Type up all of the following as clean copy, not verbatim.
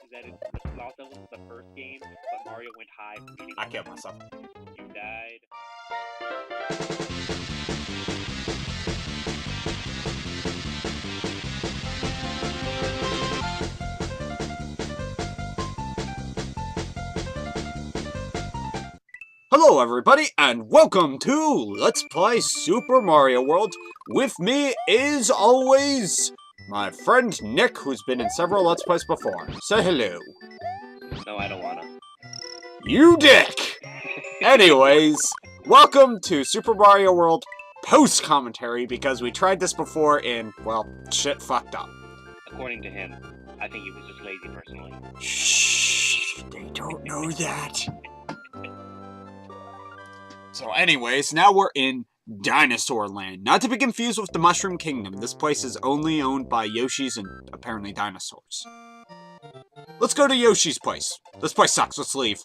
is that the Lost Levels was the first game, but Mario went high. I killed myself. You died. Hello everybody, and welcome to Let's Play Super Mario World. With me, as always, my friend Nick, who's been in several Let's Plays before. Say hello. No, I don't wanna. You dick! Anyways, welcome to Super Mario World post-commentary, because we tried this before and, well, shit fucked up. According to him, I think he was just lazy personally. Shh, they don't know that. So anyways, now we're in Dinosaur Land. Not to be confused with the Mushroom Kingdom. This place is only owned by Yoshis and apparently dinosaurs. Let's go to Yoshi's place. This place sucks. Let's leave.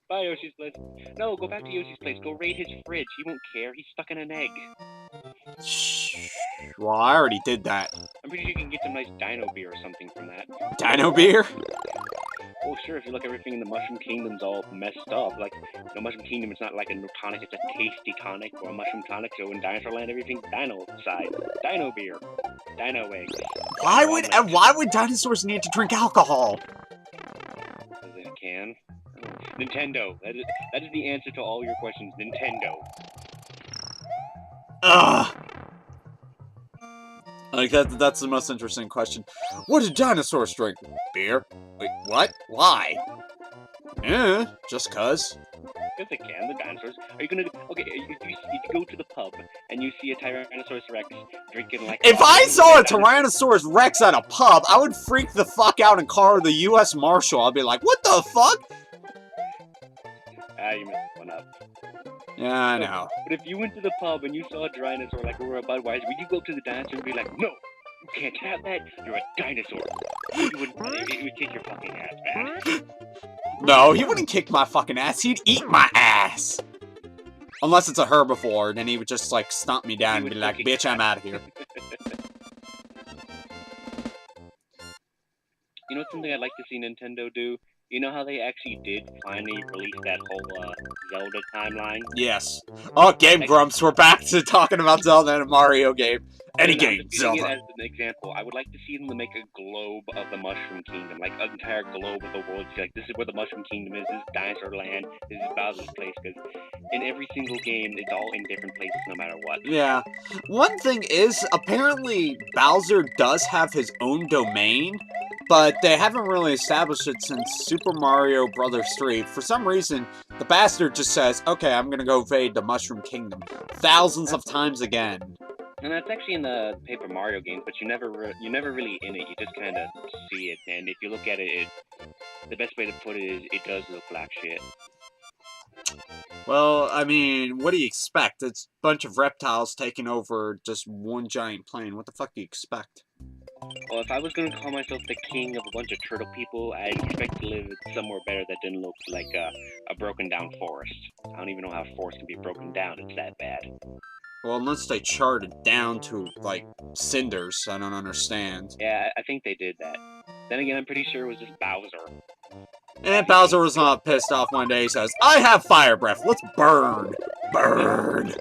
Bye, Yoshi's place. No, go back to Yoshi's place. Go raid his fridge. He won't care. He's stuck in an egg. Shh. Well, I already did that. I'm pretty sure you can get some nice dino beer or something from that. Dino beer? Oh, sure, if you look, everything in the Mushroom Kingdom's all messed up. Like, the Mushroom Kingdom is not like a no tonic, it's a tasty tonic or a mushroom tonic. So in Dinosaur Land, everything's dino side. Dino beer. Dino eggs. Why would dinosaurs need to drink alcohol? Because they can. Nintendo. That is the answer to all your questions. Nintendo. Ugh. Like, that's the most interesting question. What do dinosaurs drink? Beer? Wait, what? Why? Just cuz. Yes, they can. The dinosaurs. Are you gonna... Okay, if you go to the pub and you see a Tyrannosaurus Rex drinking like... If I saw a Tyrannosaurus Rex at a pub, I would freak the fuck out and call the U.S. Marshal. I'd be like, what the fuck? Ah, you messed one up. Yeah, I know. But if you went to the pub and you saw a Tyrannosaur like or a Budweiser, would you go up to the dinosaur and be like, no, you can't have that, you're a dinosaur. You wouldn't, it would kick your fucking ass, man. No, he wouldn't kick my fucking ass, he'd eat my ass. Unless it's a herbivore, then he would just, like, stomp me down and be like, bitch, I'm out of here. You know something I'd like to see Nintendo do? You know how they actually did finally release that whole, Zelda timeline? Yes. Oh, Game Grumps, we're back to talking about Zelda and a Mario game. Any game, Zelda. As an example, I would like to see them make a globe of the Mushroom Kingdom, like an entire globe of the world. Like, this is where the Mushroom Kingdom is, this is Dinosaur Land, this is Bowser's place, because in every single game, it's all in different places no matter what. Yeah. One thing is, apparently, Bowser does have his own domain, but they haven't really established it since Super Mario Bros. 3. For some reason, the bastard just says, okay, I'm gonna go invade the Mushroom Kingdom. Thousands of times again. And that's actually in the Paper Mario games, but you're never really in it. You just kind of see it, and if you look at it, the best way to put it is, it does look like shit. Well, I mean, what do you expect? It's a bunch of reptiles taking over just one giant plane. What the fuck do you expect? Well, if I was going to call myself the king of a bunch of turtle people, I'd expect to live somewhere better that didn't look like a broken down forest. I don't even know how a forest can be broken down. It's that bad. Well, unless they charted down to, like, cinders, I don't understand. Yeah, I think they did that. Then again, I'm pretty sure it was just Bowser. And Bowser was not pissed off one day. He says, I have fire breath. Let's burn. Burn.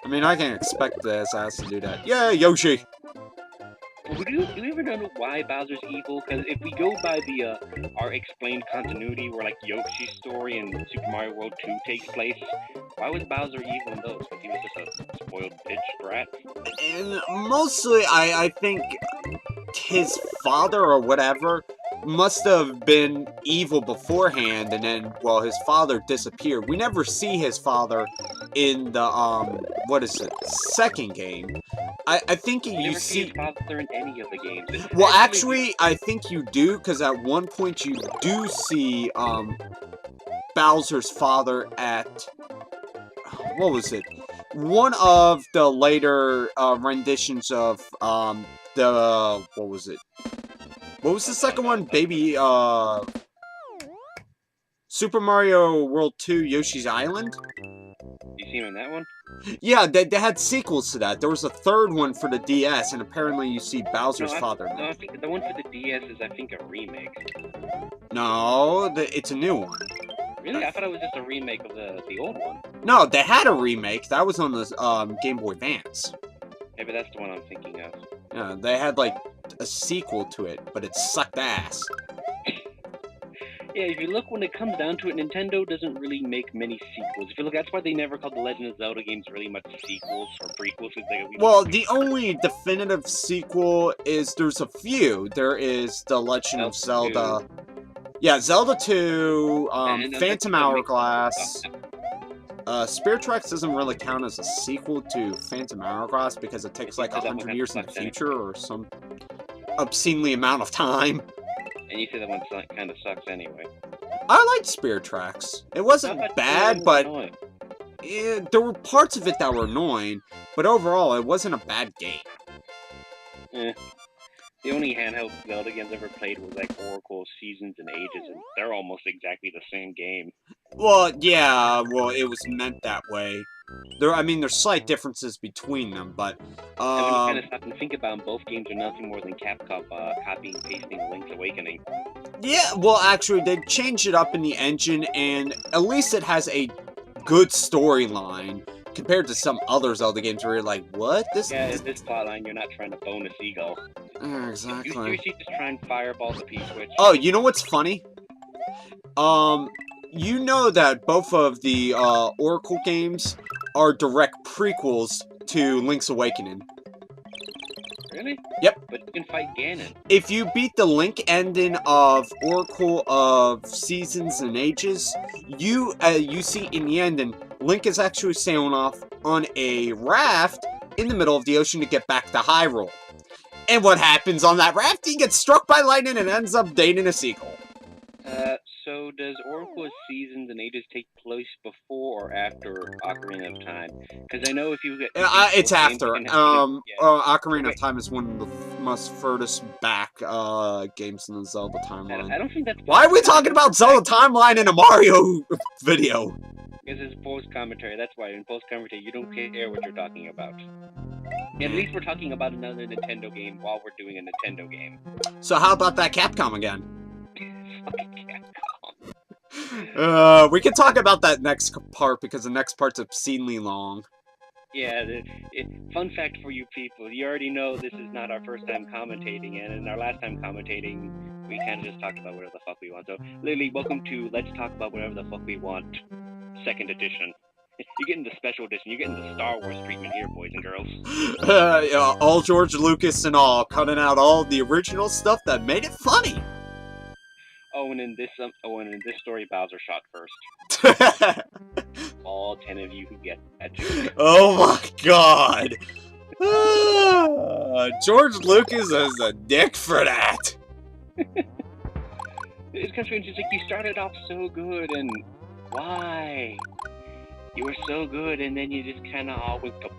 I mean, I can expect this ass to do that. Yeah, Yoshi. Well, do you ever know why Bowser's evil? Because if we go by the our explained continuity, where like Yoshi's story and Super Mario World 2 takes place, why was Bowser evil in those? Because he was just a spoiled bitch brat. And mostly, I think his father or whatever must have been evil beforehand, and then, well, his father disappeared. We never see his father in the, what is it, second game. I think you see his father in any of the games. Well, actually, I think you do, because at one point you do see, Bowser's father at, what was it? One of the later, renditions of, what was it? What was the second one? Baby, Super Mario World 2 Yoshi's Island? You see him in that one? Yeah, they had sequels to that. There was a third one for the DS, and apparently you see Bowser's father. No, I think the one for the DS is, I think, a remake. No, it's a new one. Really? I thought it was just a remake of the old one. No, they had a remake. That was on the Game Boy Advance. Maybe that's the one I'm thinking of. Yeah, they had like a sequel to it, but it sucked ass. Yeah, if you look, when it comes down to it, Nintendo doesn't really make many sequels. If you look, that's why they never called the Legend of Zelda games really much sequels or prequels. Well, the only definitive sequel is there's a few. There is the Legend of Zelda. 2. Yeah, Zelda 2, Phantom Hourglass. Spirit Tracks doesn't really count as a sequel to Phantom Hourglass because it takes like 100 years in the future or some obscenely amount of time. And you said that one kind of sucks anyway. I liked Spirit Tracks. It wasn't bad, but there were parts of it that were annoying. But overall, it wasn't a bad game. The only handheld Zelda games I ever played was like Oracle, Seasons, and Ages, and they're almost exactly the same game. Well, yeah, it was meant that way. There's slight differences between them, but and when you kind of stop and think about them, both games are nothing more than Capcom copying and pasting Link's Awakening. Yeah, well, actually, they changed it up in the engine, and at least it has a good storyline compared to some other Zelda games where you're like, what? This plotline, you're not trying to bone a seagull. Exactly. You're just trying to fireball the P-switch. Oh, you know what's funny? You know that both of the Oracle games are direct prequels to Link's Awakening. Really? Yep. But you can fight Ganon. If you beat the Link ending of Oracle of Seasons and Ages, you see in the ending, Link is actually sailing off on a raft in the middle of the ocean to get back to Hyrule. And what happens on that raft? He gets struck by lightning and ends up dating a seagull. So does Oracle of Seasons and Ages take place before or after Ocarina of Time? Because I know if you get... it's after. Ocarina of Time is one of the most furthest back games in the Zelda timeline. I don't think that's... Why are we talking about Zelda timeline in a Mario video? Because it's post-commentary. That's why in post-commentary you don't care what you're talking about. At least we're talking about another Nintendo game while we're doing a Nintendo game. So how about that Capcom again? We can talk about that next part because the next part's obscenely long. Yeah, fun fact for you people, you already know this is not our first time commentating, and in our last time commentating, we kind of just talked about whatever the fuck we want. So, Lily, welcome to Let's Talk About Whatever the Fuck We Want, 2nd edition. You're getting the special edition, you're getting the Star Wars treatment here, boys and girls. All George Lucas and all, cutting out all the original stuff that made it funny. Oh, and in this story, Bowser shot first. All 10 of you who get that joke. Oh my god! George Lucas is a dick for that. It's kind of strange. It's like you started off so good, and why? You were so good, and then you just kind of always go.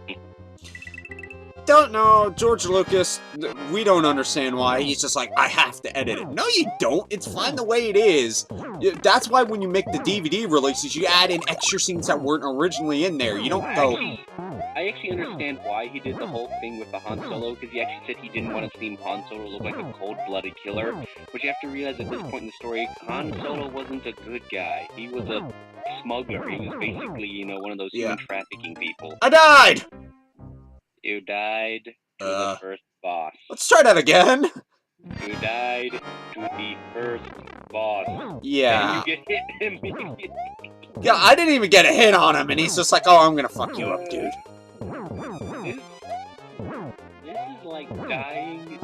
Don't know, George Lucas, we don't understand why. He's just like, I have to edit it. No, you don't. It's fine the way it is. That's why when you make the DVD releases, you add in extra scenes that weren't originally in there. You don't go... I actually understand why he did the whole thing with the Han Solo, because he actually said he didn't want to see Han Solo look like a cold-blooded killer. But you have to realize at this point in the story, Han Solo wasn't a good guy. He was a smuggler. He was basically, one of those human trafficking people. I died! You died to the first boss. Let's try that again. You died to the first boss. Yeah. And you get hit immediately. Yeah, I didn't even get a hit on him, and he's just like, oh, I'm gonna fuck you up, dude. This is like dying. This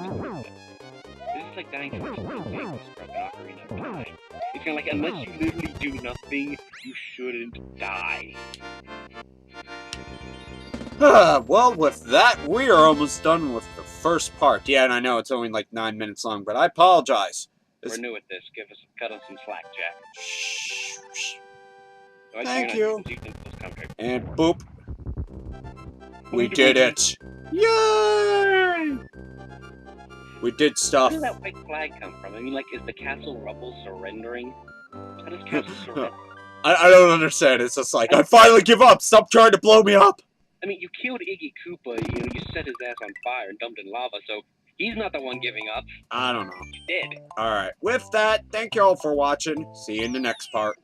is like dying to a stupid thing from Ocarina of Time. It's kind of like, unless you literally do nothing, you shouldn't die. Well, with that, we are almost done with the first part. Yeah, and I know it's only like 9 minutes long, but I apologize. We're new at this. Cut us some slack, Jack. Shh. So Thank you. And boop. We did it. Yay! We did stuff. Where did that white flag come from? I mean, like, is the castle rubble surrendering? How does castle surrender? I don't understand. It's just like, I finally give up. Stop trying to blow me up. I mean, you killed Iggy Koopa, you set his ass on fire and dumped in lava, so he's not the one giving up. I don't know. He's dead. Alright, with that, thank you all for watching. See you in the next part.